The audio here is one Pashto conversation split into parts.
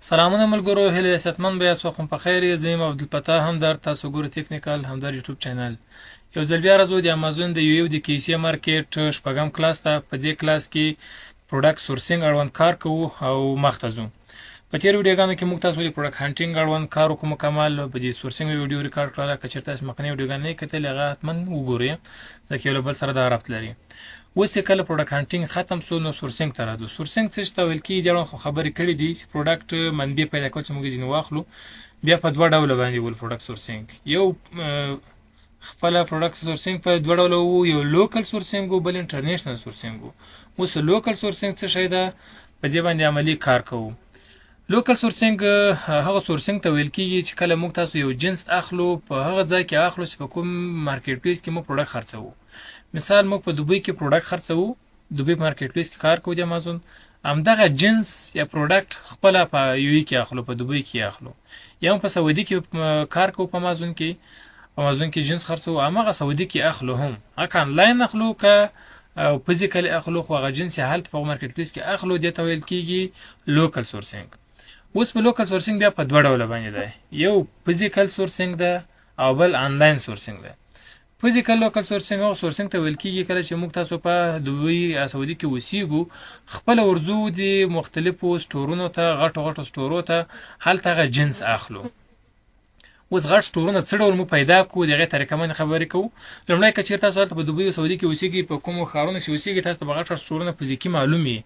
سلامونه ملګرو، هیله ستمن به تاسو په خیر یې. زه یم عبدالفتاح همدار، تاسو ګورئ ټیکنیکل همدار یوټیوب چینل. یو ځل بیا راځو د امازون د UAE د KSA مارکیټ شپږم کلاس ته. په دې کلاس کې پروډکټ سورسینګ اړوند کار کوو او مخته ځو. په تیر ویډیوګانو کې موږ تاسو د پروډکټ هنټینګ اړوند کار وکړو مکمل. په دې سورسینګ ویډیو ریکارډ کړله، که چېرته تاسو مخکنی ویډیوګان نه کتل هغه حتما وګورئ، ځکه یو له بل سره دا ربط لري. اوس چې کله پروډکټ هنټینګ ختم سو نو سورسینګ ته راځو. سورسینګ څه ته ویل کېږي؟ اړوند خو خبرې کړې دي چې پروډکټ منبع پیدا کول چې موږ ځینې واخلو. بیا په دوه ډوله باندې ول پروډکټ سورسینګ. یو خپله پروډکټ سورسینګ په دوه ډوله وو، یو لوکل سورسینګ و، بل انټرنیشنل سورسینګ و. اوس لوکل سورسینګ څه شی ده؟ په دې باندې عملي کار کوو. لوکل سورسینګ هغه سورسینګ ته ویل کېږي چې کله موږ تاسو یو جنس اخلو، په هغه ځای کې اخلو چې په کوم مارکیټ پلیس کې موږ پروډکټ خرڅوو. مثال موږ په دوبی کې پروډکټ خرڅوو، دوبی په مارکیټ پلیس کې کار کوو د امازون. همدغه جنس یا پروډکټ خپله په UAE کې اخلو، په دوبی کې اخلو، یا هم په سعودي کې کار کوو، په امازون کې جنس خرڅوو، همغه سعودي کې اخلو. هم هغه انلاین اخلو که فزیکل اخلو، خو هغه جنس یا هلته په مارکیټ پلیس کې اخلو، دې ته ویل کېږي لوکل سورسینګ. اوس په لوکل سورسینګ بیا په دوه ډوله باندې ده، یو فزیکل سورسینګ ده او بل انلاین سورسینګ ده. فزیکل لوکل سورسینګ او سورسینګ ته ویل کېږي کله چې موږ تاسو په دوبی سعودي کې اوسیږو، خپله ورځو د مختلفو سټورونو ته، غټو سټورو ته، هلته هغه جنس اخلو. اوس غټ سټورونه څه ډول موږ پیدا کړو، د هغې طریقه باندې خبرې کوو. لومړی که چېرته تاسو هلته په دوبی او سعودي کې اوسیږئ، په کومو ښارونو کې اوسیږئ، تاسو ته به غټ سټورونه فزیکي معلوم وي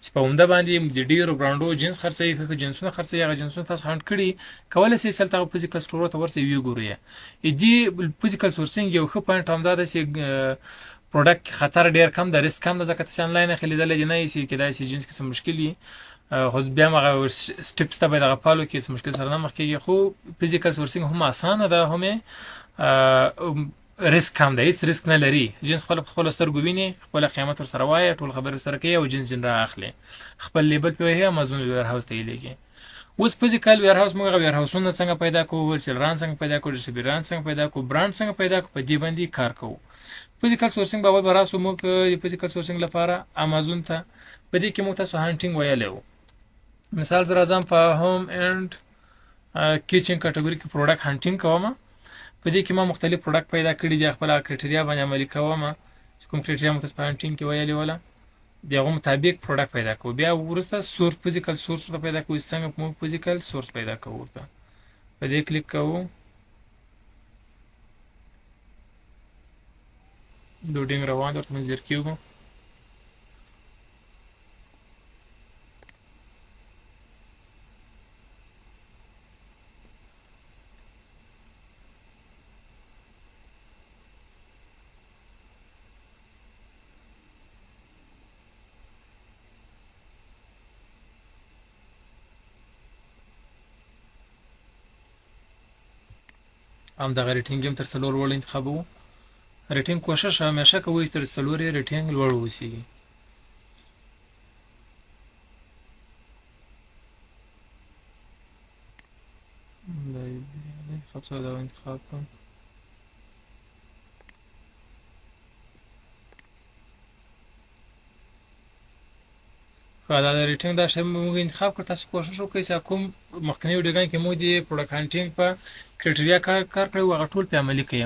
چې په عمده باندې د ډېرو برانډو جنس خرڅوي. که جنسونه خرڅوي، هغه جنسونه تاسو هنټ کړي، کولی شئ هلته هغه فزیکل سټورو ته ورسئ وګورئ. دې فزیکل سورسینګ یو ښه پوینټ همدا ده چې پروډکټ خطر ډېر کم ده، ریسک کم ده، ځکه تاسې انلاین اخلي لیدلی دې نه شي، کیدای شي جنس کې څه مشکل وي، خو بیا هم هغه سټپس ته باید هغه فالو کړي، څه مشکل سره نه مخ کېږي. خو فزیکل سورسینګ هم اسانه ده، هم ریسک کم ده، هېڅ ریسک نه لري. جنس خپله په خپلو سترګو ویني، خپله قیمت ورسره وایه، ټول خبرې ورسره کوي او جنس را اخلي، خپل لیبل پرې وهي، امازون ویر هاوس ته یې لیږي. اوس فزیکل ویر هاوس موږ هغه ویر هاوسونه څنګه پیدا کوو، هولسیلران څنګه پیدا کوو، ډسټریبیوټران څنګه پیدا کوو، برانډ څنګه پیدا کوو، په دې باندې کار کوو. فزیکل سورسینګ بابت به راسو موږ د فزیکل سورسینګ لپاره امازون ته. په دې کې موږ تاسو هنټینګ ویلی وو. مثال زه راځم په هوم اینډ کچن کټګوري کې پروډکټ هنټینګ کوم. په دې کې ما مختلف پروډکټ پیدا کړي دي، خپله کرایټریا باندې عملي کوم، چې کوم کرایټریا موږ تاسو په هنټینګ کې ویلې وله، د هغو مطابق پروډکټ پیدا کوو. بیا وروسته سورس، فزیکل سورس ورته پیدا کوو، څنګه موږ فزیکل سورس پیدا کوو. ورته په دې کلیک کوو، لوډینګ روان دی، ورته موږ زیر کېږو. همدغه ریټینګ هم تر 4 لوړ انتخابوو. ریټینګ کوشش همیشه کوئ چې تر 4 یې ریټینګ لوړ واوسیږي. انتخاب ساده انتخاب کوم. دا د ریټینګ دا شی موږ انتخاب کړ. تاسو کوشش وکړئ چې کوم مخکني ویډیوګانو کې موږ د پروډکټ هنټینګ په کرایټریا کار کړی وو، هغه ټول پې عملي کړئ.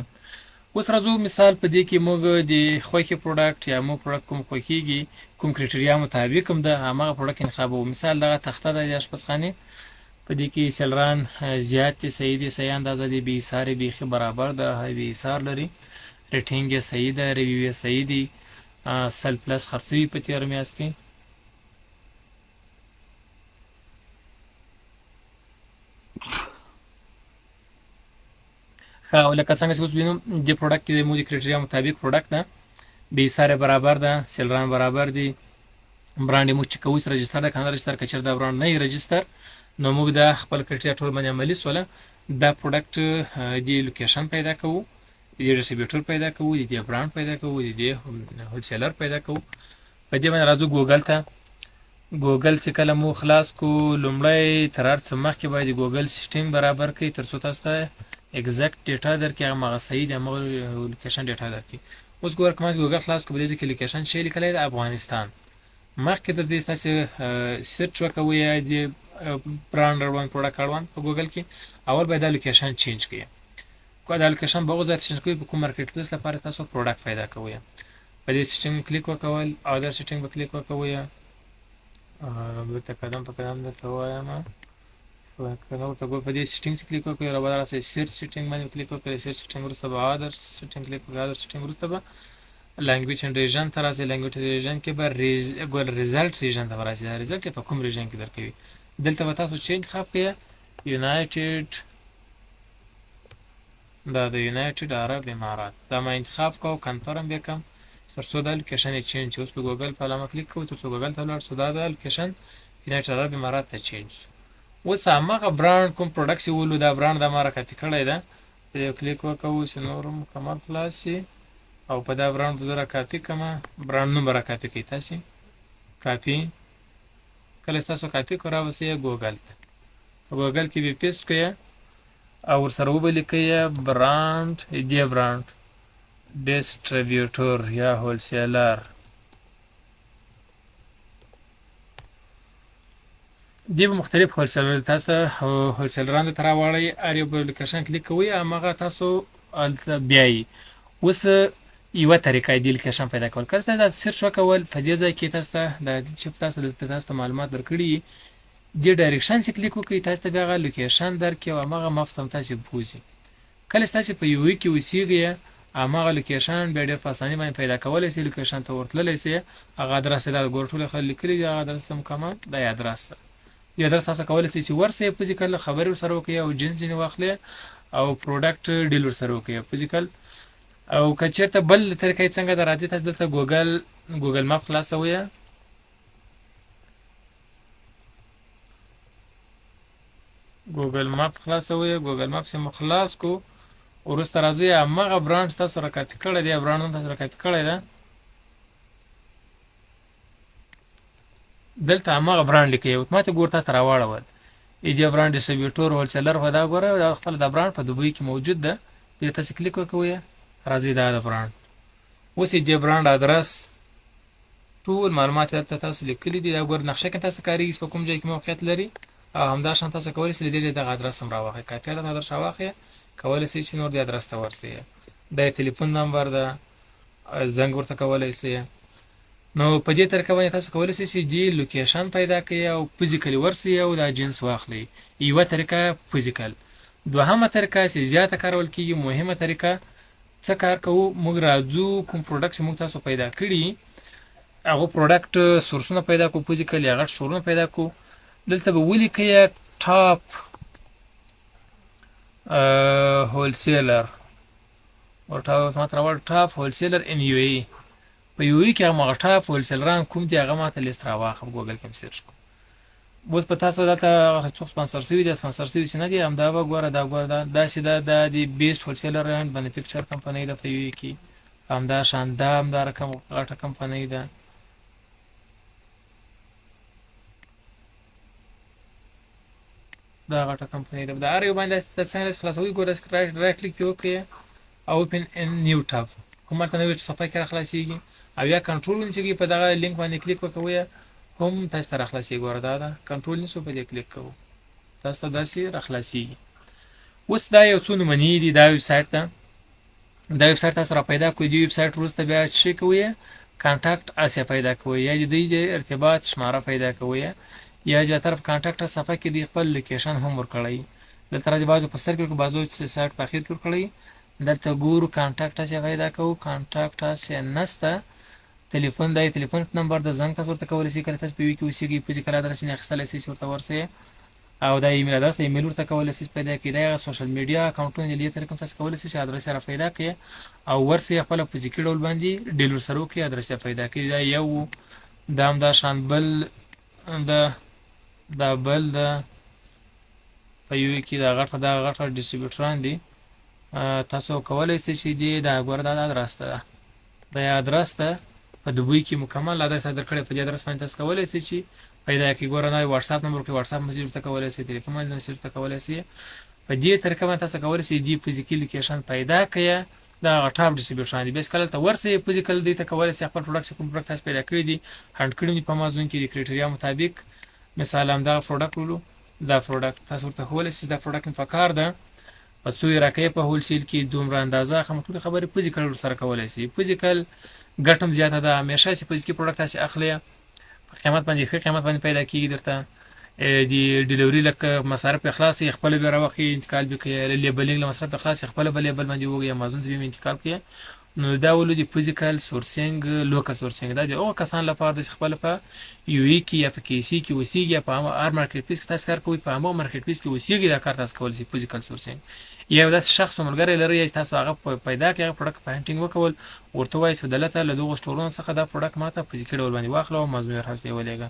اوس راځو مثال په دې کې موږ د خوښې پروډکټ یا موږ پروډکټ کوم خوښېږي، کوم کرایټریا مطابق هم ده، همغه پروډکټ انتخابوو. مثال دغه تخته ده د اشپزخانې، په دې کې سیلران زیات دي، صحیح دي، صحیح اندازه دي، بې حصار یې بیخي برابر ده، بې حصار لري، ریټینګ یې صحیح ده، ریویو یې صحیح دي، 100 پلس خرڅوي په تېره میاشت کې. او لکه څنګه چې اوس وینو دې پروډکټ کې زموږ د کرایټریا مطابق پروډکټ ده، بې حصار یې برابر ده، سیلران برابر دي، برانډ یې موږ چک کوو چې رجسټر ده که نه رجسټر. که چېرته دا برانډ نه وي رجسټر، نو موږ دا خپل کرایټریا ټول باندې عملي سوله. دا پروډکټ د لوکیشن پیدا کوو، د دې ډسټریبیوټر پیدا کوو، د دې برانډ پیدا کوو، د دې هولسیلر پیدا کوو. په دې باندې راځو ګوګل ته. ګوګل چې کله مو خلاص کو، لومړی تر هر څه مخکې باید د ګوګل سیټینګ برابر کړئ، تر څو تاسو ته اګزیکټ ډیټا درکړي، هغه صحیح دی، همغه لوکیشن ډیټا درکړي. اوس ګوره که ما ګوګل خلاص کړو، په دې ځای کې لوکیشن شی لیکلی دی افغانستان. مخکې تر دې تاسې سرچ وکوئ یا د برانډ اړوند پروډکټ اړوند په ګوګل کې اول باید دا لوکیشن چینج کړئ که دا لوکیشن به غوځار چینج کوئ په کوم مارکیټ پلیس لپاره تاسو پروډکټ پیدا کوئ په دې سیټینګ کلیک وکول او دا سیټینګ به کلیک وکوئ دلته قدم په قدم درته وایم کنه ورته په دې سیټینګ کلیک وکړئ را به راسئ سرچ سیټینګ باندې کلیک وکړئ سرچ سیټینګ وروسته به ادر سیټینګ کلیک وکړئ ادر سیټینګ وروسته به لانګویج اینډ ریجن ته راسئ لانګویج ریجن کې به ګول ریزلټ ریجن ته به راسئ دا ریزلټ په کوم ریجن کې درکوي دلته به تاسو چې انتخاب کړئ یونایټډ دا د یونایټډ عرب امارات دا ما انتخاب کوم کنفرم وکم ترڅو دا لوکیشن یې چینج اوس په ګوګل په علامه کلیک کوو ترڅو ګوګل ته ولاړ شو دا د لوکیشن یونایټډ عرب امارات ته چینج اوس هماغه برانډ کوم پروډکټ چې ولو دا برانډ د ما را کاپي کړی ده په دې کلیک وکوو چې نور مکمل خلاص شي او په دا برانډ زه را کاپي کړم برانډ نوم به را کاپي کوئ تاسې کاپي کله چې تاسو کاپي کړو راوسئ ګوګل ته په ګوګل کې به پیسټ کړئ او ورسره ولیکئ برانډ دې برانډ ډسټریبیوټر یا هولسیلر دی به مختلف هولسیلر تاسو هولسیلرانو ته راوړئ هر یو به لوکیشن کلیک کوئ هماغه تاسو هلته بیایي اوس یوه طریقه یې دې لوکیشن پیدا کول کله چې دا سرچ وکول په دې ځای کې تاسو ته د چې تاسو دلته تاسو ته معلومات درکړي دې ډایرکشن چې کلیک وکړئ تاسو ته بیا هغه لوکیشن درکړي او هماغه مفت هم تاسې بوځي کله چې تاسې په یو وی کې اوسېږئ هماغه لوکیشن بیا ډېر په اسانۍ باندې پیدا کولی سئ لوکیشن ته ورتللی سئ هغه ادرس یې دا ګور ټولې خلک لیکلي دي هغه ادرس ته مکمل دا یې ادرس ده دې ادرس تاسو کولی سئ چې ورسئ فزیکل خبرې ورسره وکړئ او جنس ځینې واخلئ او پروډکټ ډیل ورسره وکړئ فزیکل او که چېرته بل طریقه څنګه ده راځئ تاسو دلته ګوګل مپ خلاصوئ ګوګل مپ خلاصوئ ګوګل مپ چې مو خلاص کو وروسته راځئ هماغه برانډ چې تاسو را کاپي کړی دی برانډ هم تاسو را کاپي کړی ده دلته هماغه برانډ لیکئ اتوماتیک ګور تاسو ته راواړول دې برانډ ډسټریبیوټر هولسیلر خو دا ګوره دا خپله دا برانډ په دوبۍ کې موجود ده دې تاسې کلیک وکوئ راځئ دا د برانډ اوس یې دې برانډ ادرس ټول معلومات دلته تاسو لیکلي دي دا ګوره نقشه کې تاسو کارېږي په کوم ځای کې موقعیت لري او همدا شان تاسو کولی سئ له دې ځای دغه ادرس هم راواخلئ کافي ده ادرس راواخلئ کولی سئ چې نور دې ادرس ته ورسئ دا یې تلیفون نمبر ده زنګ ورته کولی سئ نو په دې طریقه باندې تاسو کولی سئ چې دې لوکیشن پیدا کړئ او فزیکلي ورسئ او دا جنس واخلئ یوه طریقه فزیکل دوهمه طریقه چې زیاته کارول کېږي مهمه طریقه څه کار کوو موږ راځو کوم پروډکټ چې موږ تاسو پیدا کړي هغه پروډکټ سورسونه پیدا کوو فزیکلي هغه سټورونه پیدا کوو دلته به ولیکئ ټاپ هولسیلر ټاپ هولسیلر ان یو ای په یو ای کې هغه ټاپ هولسیلران کوم دي هغه ماته لیست راواخلم ګوګل کې سرچ کوم اوس په تاسو دلته څوک سپانسر شوي دي سپانسر شوي چې نه دي همدا به ګوره دا ګوره داسې دا د بیسټ هولسیلر اینډ بینیفیکچر کمپنۍ ده په یو ای کې همدا شان دا همدا رقم غټه کمپنۍ ده دا غټه کمپنۍ ده دا هر یو باندې څنګه خلاصوي ګوره رایټ کلیک وکړئ او اوپن ان نیو ټاب هم هلته نوې صفحه کې راخلاصېږي او یا کنټرول ونیسئ په دغه لینک باندې کلیک وکوئ هم تاسو ته راخلاصېږي ګوره دا ده کنټرول نیسو په دې کلیک کوو تاسو ته داسې راخلاصېږي اوس دا یو څو نمونې دي دا ویب سایټ ده دا ویب سایټ تاسو را پیدا کړئ دې ویب سایټ وروسته بیا څه کوئ کانټاکټ اسیا پیدا کوئ یا د دې ارتباط شماره پیدا کوئ یا چې طرف کانټاکټ صفحه کې دی خپل لوکیشن هم ورکړئ دلته راځي بعضو په سر کې بعضو سایټ په اخر کې ورکړئ دلته ګورو کانټاکټ اسیا پیدا کوو کانټاکټ اسیا نسته تلیفون دی تلیفون نمبر د زنګ تاسو ورته کولی سئ کله تاسو په وی کې اوسېږئ فزیکل ادرس یې اخیستلی سئ چې ورته ورسئ او دا ایمیل ادرس د ایمیل ورته کولی سئ پیدا کړئ دا هغه سوشل میډیا اکاونټونه دي دې طریقې تاسو کولی سئ چې ادرس یې را پیدا کړئ او ورسئ خپله په فزیکي ډول باندې ډیل ورسره وکړئ ادرس یې پیدا کړئ دا یو دا همدا شان بل دا بل ده په یو کې دا غټه ډسټریبیوټران دي تاسو کولی سئ چې دې دا ګوره دا ادرس ده دا ادرس ده په دوبۍ کې مکمل ادرس درکړی په دې ادرس باندې تاسو کولی سئ چې پیدا کړئ ګوره نوی واټساپ نمبر کې واټساپ میسیج ورته کولی سئ تلیفون باندې میسیج ورته کولی سئ په دې طریقه باندې تاسو کولی سئ دې فزیکي لوکیشن پیدا کړئ دا ټاپ ډسټریبیوټران دي بس کله ته ورسئ فزیکل دې ته کولی سئ خپل پروډکټ کوم پروډکټ تاسو پیدا کړي دي هنټ کړي دي په امازون کې د کرایټریا مطابق مثال همدغه پروډکټ ولو دا پروډکټ تاسو ورته ښوولی سئ دا پروډکټ مې پکار ده په څو یې راکوي په هولسیل کې دومره اندازه ټولې خبرې فزیکل ورسره کولی سئ فزیکل ګټه هم زیاته ده همیشه چې فزیکي پروډکټ تاسې اخلئ په قیمت باندې ښه قیمت باندې پیدا کېږي درته د ډیلیوري لکه مصارف یې خلاص یې خپله بیا راوخي انتقال بیا کوي لیبلینګ له مصرف یې خلاص یې خپله به لیبل باندې ووږي امازون ته بیا انتقال کوي نو دا ولو د فزیکل سورسینګ لوکل سورسینګ دا د هغو کسان لپاره ده چې خپله په یو ای کې یا په کې سی کې اوسېږي یا په هر مارکیټ پلیس کې تاسو کار کوئ په هماغه مارکیټ پلیس کې اوسېږي دا کار تاسو کولی شئ فزیکل سورسینګ یا یو داسې شخص او ملګری لرئ چې تاسو هغه پیدا کړئ هغه پروډکټ په هنټینګ وکول ورته ووایئ چې دلته له دغو سټورونو څخه دا پروډکټ ماته فزیکي ډول باندې واخله او امازون ویرهاوس ته یې ولېږه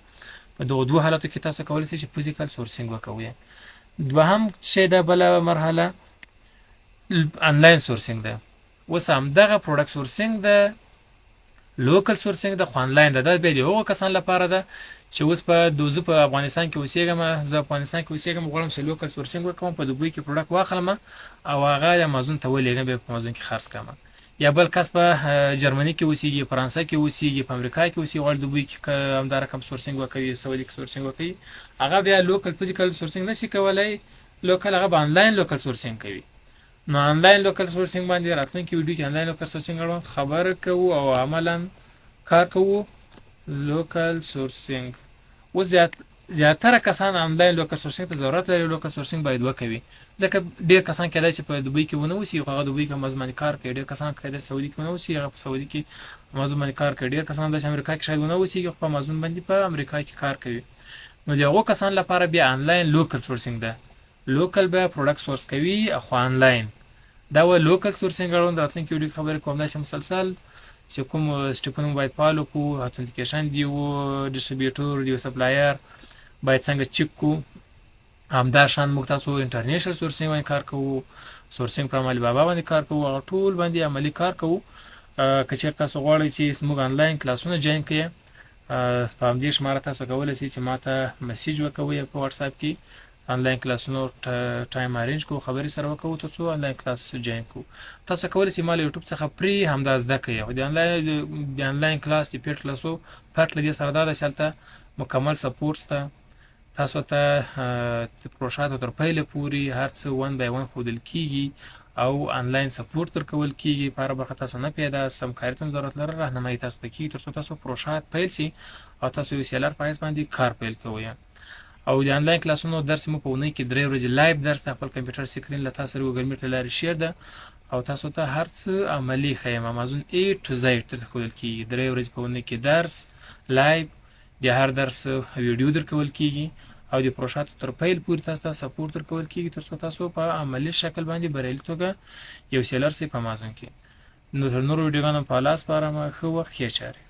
په دغو دوه حالتو کې تاسو کولی شئ چې فزیکل سورسینګ وکوئ دوهم شی ده بله مرحله انلاین سورسینګ ده اوس همدغه پروډکټ سورسینګ ده لوکل سورسینګ ده خو انلاین ده دا بیا د هغو کسان لپاره ده چې اوس په زه په افغانستان کې اوسېږم زه افغانستان کې اوسېږم غواړم چې لوکل سورسینګ وکړم په دوبۍ کې پروډکټ واخلم او هغه امازون ته ولېږم بیا په امازون کې خرڅ کړم یا بل کس په جرمني کې اوسېږي فرانسه کې اوسېږي په امریکا کې اوسېږي غواړي دوبۍ کې همدا رقم سورسینګ وکوي سعودي کې سورسینګ وکوي هغه بیا لوکل فزیکل سورسینګ نشي کولی لوکل هغه به انلاین لوکل سورسینګ کوي نو انلاین لوکل سورسینګ باندې راتلونکي ویډیو کې انلاین لوکل سورسینګ اړوند خبره کوو او عملا کار کوو لوکل سورسینګ اوس زیاتره کسان انلاین لوکل سورسینګ ته ضرورت لري لوکل سورسینګ باید وکوي ځکه ډېر کسان کېدای چې په دوبۍ کې ونه اوسي هغه دوبۍ کې امازون باندې کار کوي ډېر کسان کېدای سعودي کې ونه اوسي هغه په سعودي کې امازون باندې کار کوي ډېر کسان د امریکا کې شاید ونه اوسي خو په امازون باندې په امریکا کې کار کوي نو د هغو کسان لپاره بیا انلاین لوکل سورسینګ ده لوکل به پروډکټ سورس کوي خو انلاین دا و لوکل سورسینګ اړوند راتلونکي ویډیو خبرې کوم داسې مسلسل چې کوم سټیپونه باید فالو کړو اتنټیکیشن دی و ډسټریبیوټر دی سپلایر باید څنګه چک کو همدا شان موږ تاسو انټرنیشنل سورسینګ باندې کار کوو سورسینګ پر عملی بابا باندې کار کوو هغه ټول باندې عملی کار کوو که چېرته تاسو غواړئ چې موږ انلاین کلاسونه جوین کړئ په همدې شماره تاسو کولی شئ چې ماته میسیج وکوئ په واتساپ کې انلاین کلاسونو ټایم ارینج کو خبرې سره وکړو تاسو انلاین کلاس جوین کو تاسو کولی شئ مال یوټیوب څخه پری همدا زده کړئ او د انلاین کلاس د پیډ کلاسو فرق له دې سره دا ده چې هلته مکمل سپورټ شته تاسو ته پروشاتو تر پیله پورې هر څه ون بای ون ښودل کیږي او انلاین سپورټ درکول کیږي په هره برخه تاسو نه پیدا سمکاري ته هم ضرورت لري راهنمایي تاسو ته کیږي تر څو تاسو پروشات پیل شي او تاسو یو سیلر په حیث باندې کار پیل کوئ او د انلاین کلاسونو درس مو په اونۍ کې 3 ورځې لایو درس د خپل کمپیوټر سکرین له تاسو سره ګوګل میټ له لارې شیر ده او تاسو ته هر څه عملي ښیم امازون A to Z ته ښودل کیږي 3 ورځې په اونۍ کې درس لایو د هر درس ویډیو درکول کیږي او د پروشاتو تر پیل پورې تاسو ته سپورټ درکول کیږي تر څو تاسو په عملي شکل باندې بریالي توګه یو سیلر سئ په امازون کې نو تر نورو ویډیوګانو په لاس سپارم ښه وخت ښې چارې